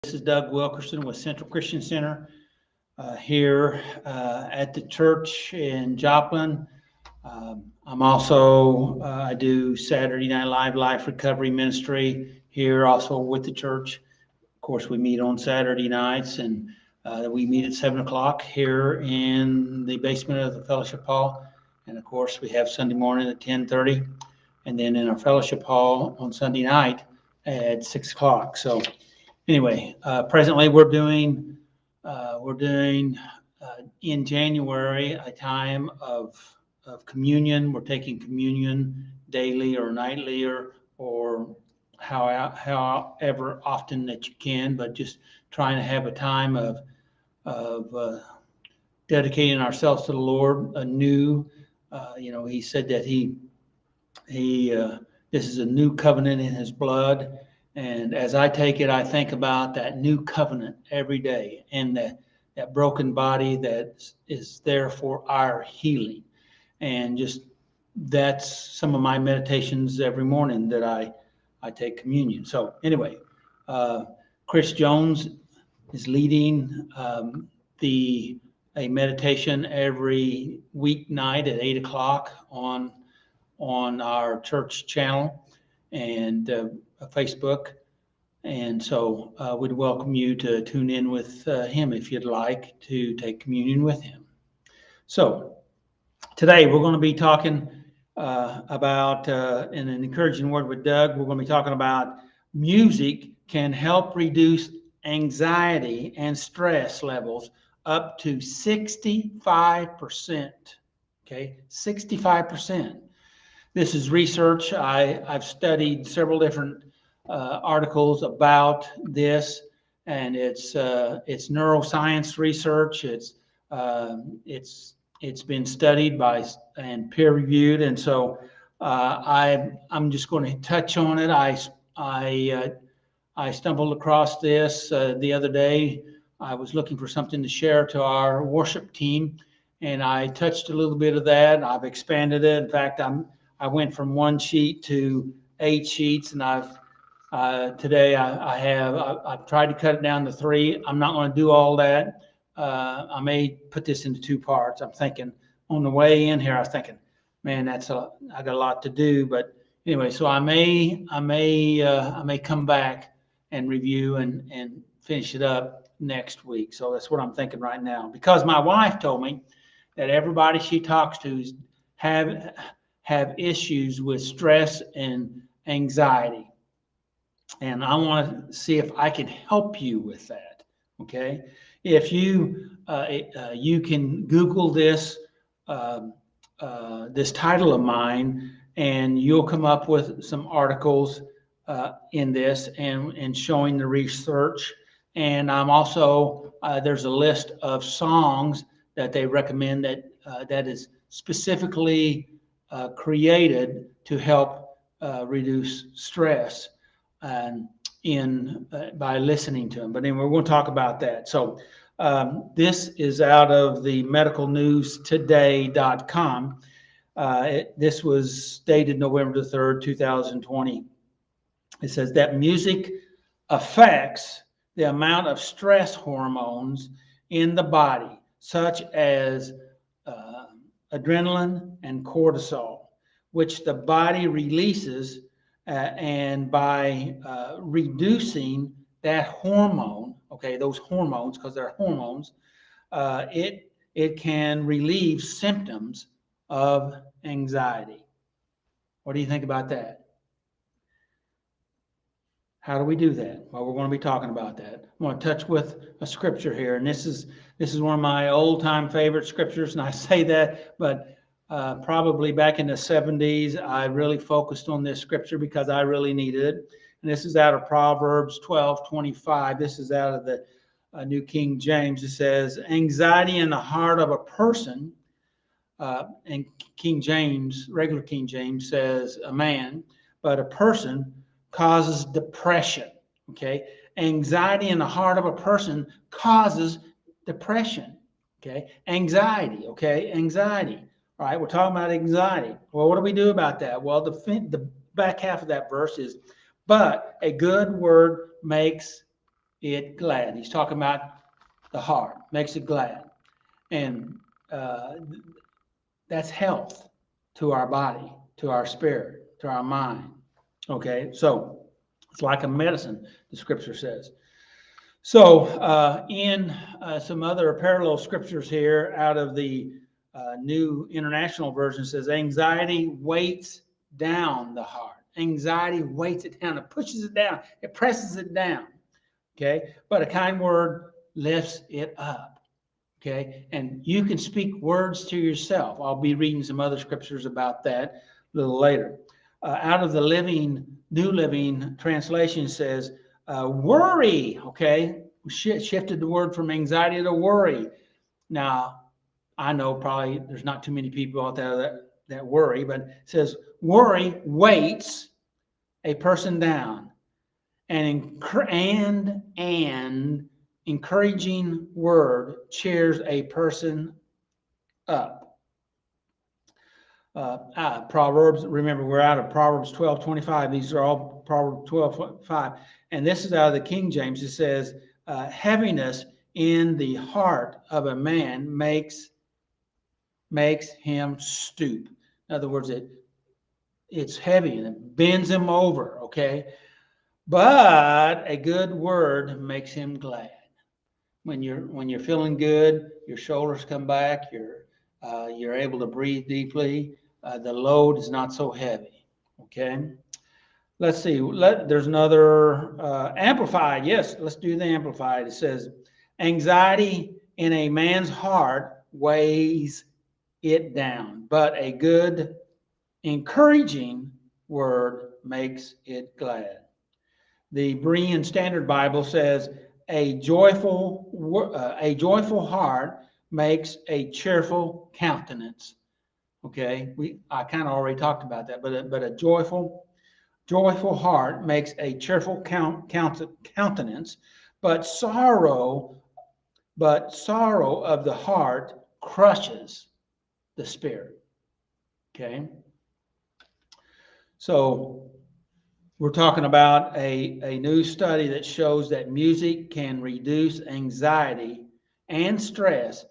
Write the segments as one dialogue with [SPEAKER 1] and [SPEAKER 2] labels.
[SPEAKER 1] This is Doug Wilkerson with Central Christian Center here at the church in Joplin. I do Saturday Night Live Life Recovery Ministry here also with the church. Of course, we meet on Saturday nights and we meet at 7 o'clock here in the basement of the fellowship hall. And of course, we have Sunday morning at 10:30 and then in our fellowship hall on Sunday night at 6 o'clock. So anyway, presently we're doing in January a time of communion. We're taking communion daily or nightly or however often that you can, but just trying to have a time of dedicating ourselves to the Lord anew. He said that he this is a new covenant in his blood. And as I take it, I think about that new covenant every day and that broken body that is there for our healing. And just that's some of my meditations every morning that I take communion. So anyway, Chris Jones is leading a meditation every weeknight at 8 o'clock on our church channel and Facebook. And so we'd welcome you to tune in with him if you'd like to take communion with him. So today we're going to be talking about, in an encouraging word with Doug, we're going to be talking about music can help reduce anxiety and stress levels up to 65%. Okay, 65%. This is research. I've studied several different articles about this, and it's neuroscience research. It's been studied by and peer reviewed, and so I'm just going to touch on it. I stumbled across this the other day. I was looking for something to share to our worship team, and I touched a little bit of that. I've expanded it. In fact, I went from one sheet to 8 sheets, and I've tried to cut it down to 3. I'm not going to do all that. I may put this into 2 parts. I'm thinking on the way in here, I was thinking, man, I got a lot to do. But anyway, so I may come back and review and finish it up next week. So that's what I'm thinking right now, because my wife told me that everybody she talks to have issues with stress and anxiety. And I want to see if I can help you with that. Okay. If you can Google this this title of mine, and you'll come up with some articles in this and showing the research. And I'm also there's a list of songs that they recommend that is specifically created to help reduce stress and by listening to them. But anyway, we're going to talk about that. So this is out of the medicalnewstoday.com. This was dated November the 3rd, 2020. It says that music affects the amount of stress hormones in the body, such as adrenaline and cortisol, which the body releases, and by reducing that hormone, okay, those hormones, because they're hormones, it can relieve symptoms of anxiety. What do you think about that? How do we do that? Well, we're going to be talking about that. I want to touch with a scripture here, and this is one of my old-time favorite scriptures, and I say that, but probably back in the 70s, I really focused on this scripture because I really needed it. And this is out of Proverbs 12:25. This is out of the New King James. It says, anxiety in the heart of a person, and King James, regular King James says a man, but a person causes depression. Okay, anxiety in the heart of a person causes depression. Okay, anxiety. Okay, anxiety. All right, we're talking about anxiety. Well, what do we do about that? Well, the back half of that verse is, but a good word makes it glad. He's talking about the heart, makes it glad. And that's health to our body, to our spirit, to our mind. Okay, so it's like a medicine, the scripture says. So in some other parallel scriptures here out of the New International Version says, anxiety weights down the heart. Anxiety weights it down. It pushes it down. It presses it down. Okay, but a kind word lifts it up. Okay, and you can speak words to yourself. I'll be reading some other scriptures about that a little later. Out of the New Living Translation says, worry. Okay, we shifted the word from anxiety to worry. Now, I know probably there's not too many people out there that worry, but it says worry weights a person down, and encouraging word cheers a person up. Proverbs, remember, we're out of Proverbs 12:25. These are all Proverbs 12:5. And this is out of the King James. It says, heaviness in the heart of a man makes him stoop. In other words, it's heavy and it bends him over, okay? But a good word makes him glad. When you're feeling good, your shoulders come back, you're able to breathe deeply. The load is not so heavy. Okay. Let's see. There's another amplified. Yes, let's do the amplified. It says, anxiety in a man's heart weighs it down, but a good, encouraging word makes it glad. The Berean Standard Bible says, a joyful heart makes a cheerful countenance. Okay, I kind of already talked about that, but a joyful heart makes a cheerful countenance, but sorrow of the heart crushes the spirit. Okay, so we're talking about a new study that shows that music can reduce anxiety and stress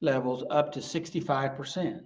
[SPEAKER 1] levels up to 65%.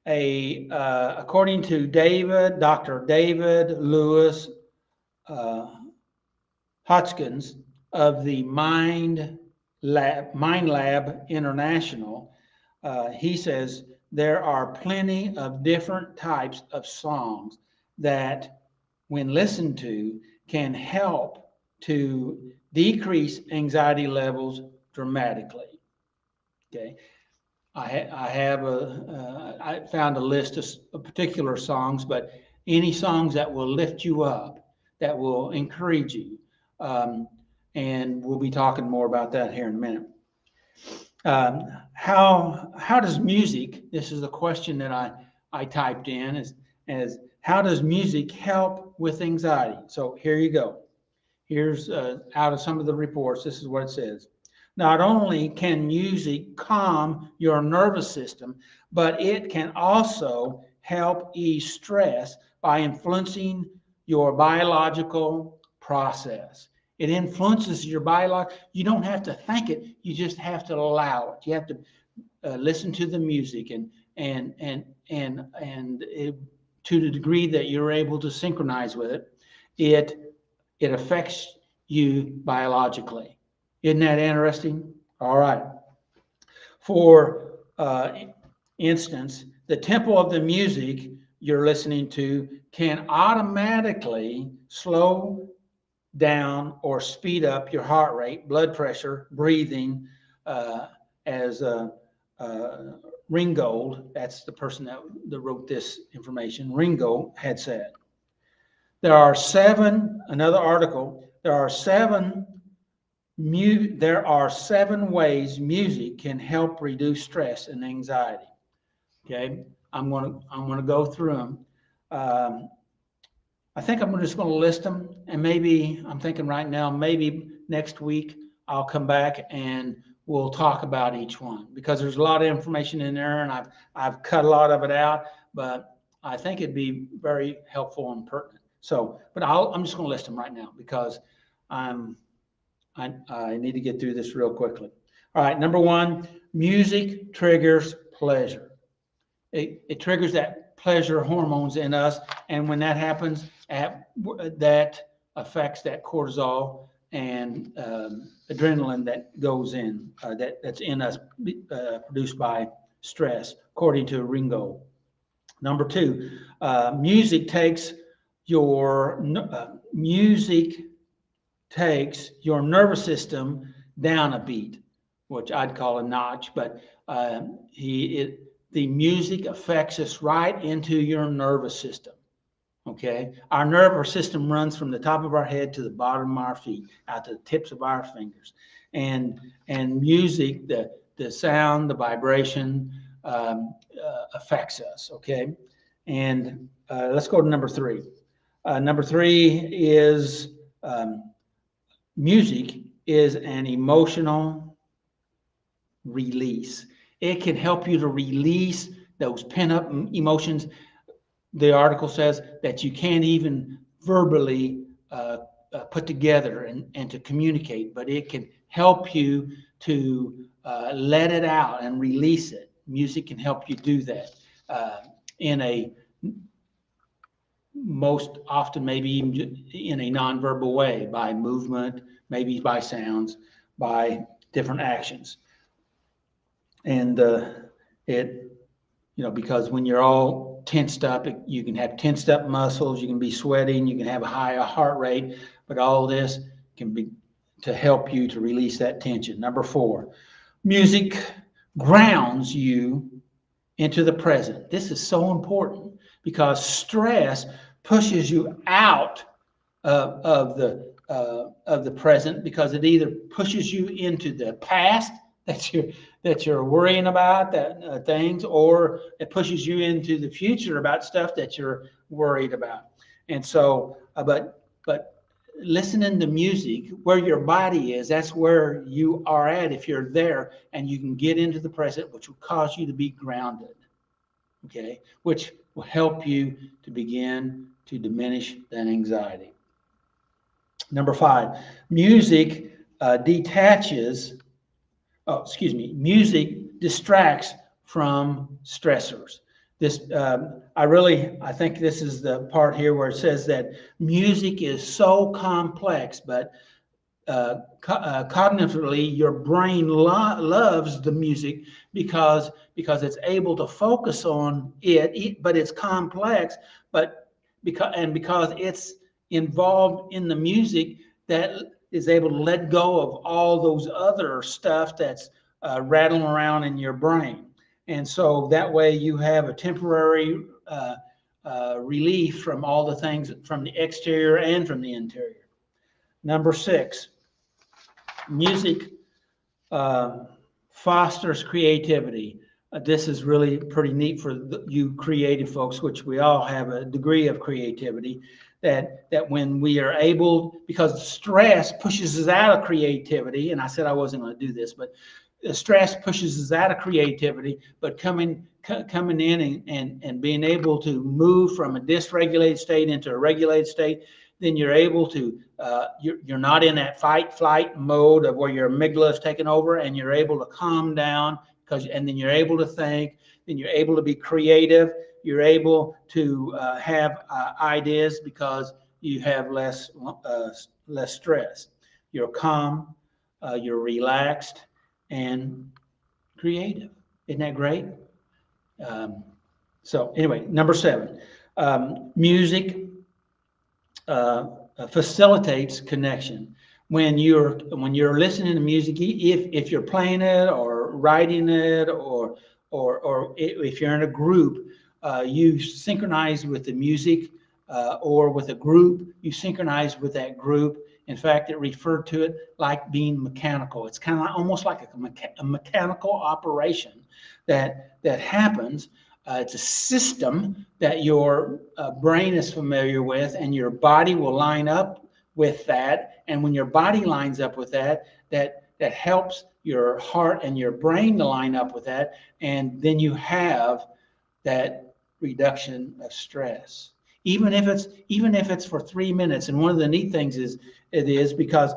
[SPEAKER 1] According to Dr. David Lewis Hodgkins of the Mind Lab International, he says there are plenty of different types of songs that, when listened to, can help to decrease anxiety levels dramatically. Okay, I found a list of particular songs, but any songs that will lift you up, that will encourage you, and we'll be talking more about that here in a minute. How does music? This is the question that I typed in as how does music help with anxiety? So here you go. Here's out of some of the reports. This is what it says. Not only can music calm your nervous system, but it can also help ease stress by influencing your biological process. It influences your biology. You don't have to think it. You just have to allow it. You have to listen to the music and to the degree that you're able to synchronize with it, it affects you biologically. Isn't that interesting? All right. For instance, the tempo of the music you're listening to can automatically slow down or speed up your heart rate, blood pressure, breathing, as Ringgold, that's the person that wrote this information, Ringgold had said. Another article, there are seven ways music can help reduce stress and anxiety. Okay, I'm gonna go through them. I think I'm just going to list them, and maybe I'm thinking right now, maybe next week I'll come back and we'll talk about each one, because there's a lot of information in there, and I've cut a lot of it out, but I think it'd be very helpful and pertinent. So, but I'm just going to list them right now because I'm I need to get through this real quickly. All right, number one, music triggers pleasure. It triggers that pleasure hormones in us, and when that happens, that affects that cortisol and adrenaline that goes in, that's in us, produced by stress, according to Ringo. Number two, music takes your nervous system down a beat, which I'd call a notch, but the music affects us right into your nervous system. Okay, our nervous system runs from the top of our head to the bottom of our feet, out to the tips of our fingers, and music, the sound, the vibration, affects us. Okay, and let's go to number three. Number three is music is an emotional release. It can help you to release those pent-up emotions. The article says that you can't even verbally put together and to communicate, but it can help you to let it out and release it. Music can help you do that in a most often maybe even in a nonverbal way, by movement, maybe by sounds, by different actions. And because when you're all tensed up, you can have tensed up muscles, you can be sweating, you can have a higher heart rate, but all this can be to help you to release that tension. Number four, music grounds you into the present. This is so important because stress pushes you out of the present, because it either pushes you into the past that you're worrying about things, or it pushes you into the future about stuff that you're worried about. And so, but listening to music where your body is, that's where you are at. If you're there and you can get into the present, which will cause you to be grounded. Okay, which will help you to begin to diminish that anxiety. Number five, music music distracts from stressors. I think this is the part here where it says that music is so complex, but cognitively, your brain loves the music because it's able to focus on it, but it's complex, but because it's involved in the music, that is able to let go of all those other stuff that's rattling around in your brain. And so that way you have a temporary relief from all the things from the exterior and from the interior. Number six, music fosters creativity. This is really pretty neat for you creative folks, which we all have a degree of creativity, that when we are able, because stress pushes us out of creativity, and I said I wasn't going to do this, but stress pushes us out of creativity, but coming in and being able to move from a dysregulated state into a regulated state, then you're able to, you're not in that fight flight mode of where your amygdala is taking over, and you're able to calm down, and then you're able to think, then you're able to be creative, you're able to have ideas because you have less stress. You're calm, you're relaxed, and creative. Isn't that great? So anyway, number seven, music facilitates connection. When you're listening to music, if you're playing it or writing it, or if you're in a group, you synchronize with the music, or with a group, you synchronize with that group. In fact, it referred to it like being mechanical. It's kind of almost like a mechanical operation that happens. It's a system that your brain is familiar with, and your body will line up with that. And when your body lines up with that helps your heart and your brain to line up with that. And then you have that reduction of stress, even if it's for 3 minutes. And one of the neat things is because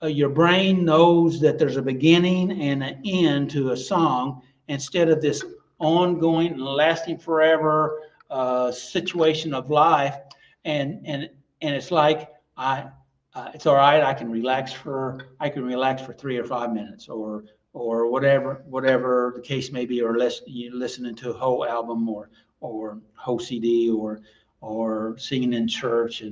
[SPEAKER 1] your brain knows that there's a beginning and an end to a song instead of this ongoing and lasting forever situation of life. And it's like it's all right. I can relax for 3 or 5 minutes, or whatever the case may be, or you listening to a whole album or whole CD or singing in church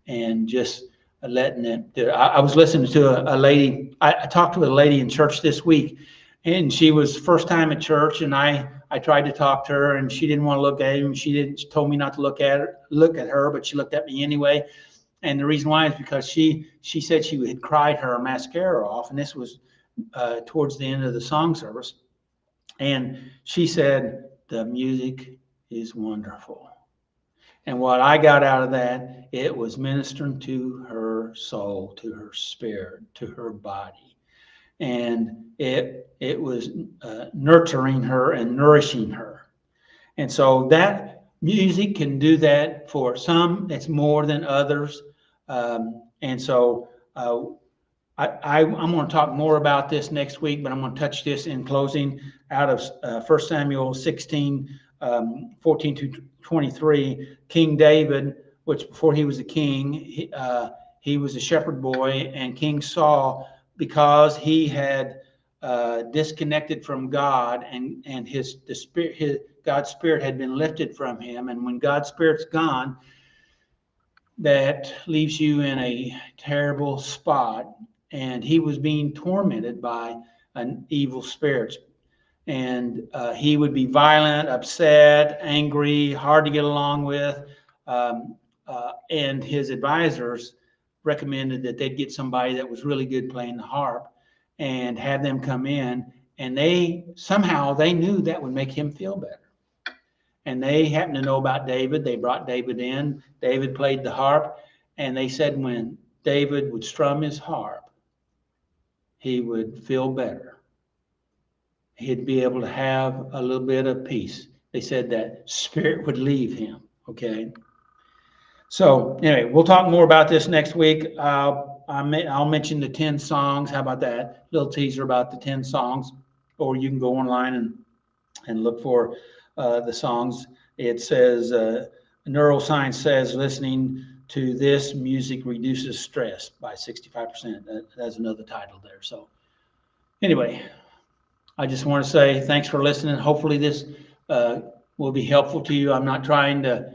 [SPEAKER 1] and just letting it do. I was listening to a lady. I talked to a lady in church this week, and she was first time at church, and I tried to talk to her, and she didn't want to look at him. She told me not to look at her, but she looked at me anyway. And the reason why is because she said she had cried her mascara off, and this was towards the end of the song service. And she said, the music is wonderful. And what I got out of that, it was ministering to her soul, to her spirit, to her body. And it was nurturing her and nourishing her. And so that music can do that for some. It's more than others. And so I'm going to talk more about this next week, but I'm going to touch this in closing out of 1 Samuel 16, 14 to 23. King David, which before he was a king, he was a shepherd boy, and King Saul, because he had disconnected from God, and God's spirit had been lifted from him. And when God's spirit's gone, that leaves you in a terrible spot. And he was being tormented by an evil spirit. And he would be violent, upset, angry, hard to get along with. And his advisors recommended that they'd get somebody that was really good playing the harp and have them come in. And somehow they knew that would make him feel better. And they happened to know about David. They brought David in. David played the harp. And they said when David would strum his harp, he would feel better. He'd be able to have a little bit of peace. They said that spirit would leave him. Okay. So anyway, we'll talk more about this next week. I'll mention the 10 songs. How about that? Little teaser about the 10 songs. Or you can go online and look for the songs. It says, neuroscience says listening to this music reduces stress by 65%. That's another title there. So anyway, I just want to say thanks for listening. Hopefully this will be helpful to you. I'm not trying to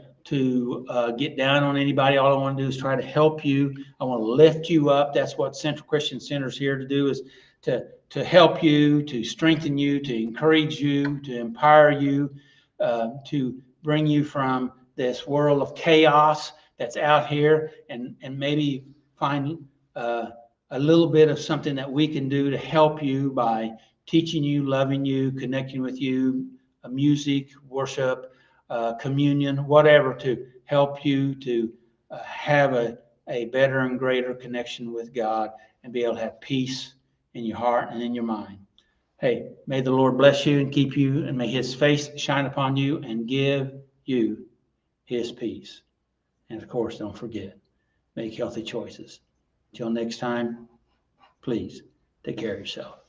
[SPEAKER 1] get down on anybody. All I want to do is try to help you. I want to lift you up. That's what Central Christian Center is here to do, is to help you, to strengthen you, to encourage you, to empower you, to bring you from this world of chaos that's out here, and maybe find a little bit of something that we can do to help you by teaching you, loving you, connecting with you, music, worship, communion, whatever, to help you to have a better and greater connection with God and be able to have peace in your heart and in your mind. Hey, may the Lord bless you and keep you, and may his face shine upon you and give you his peace. And of course, don't forget, make healthy choices. Until next time, please take care of yourself.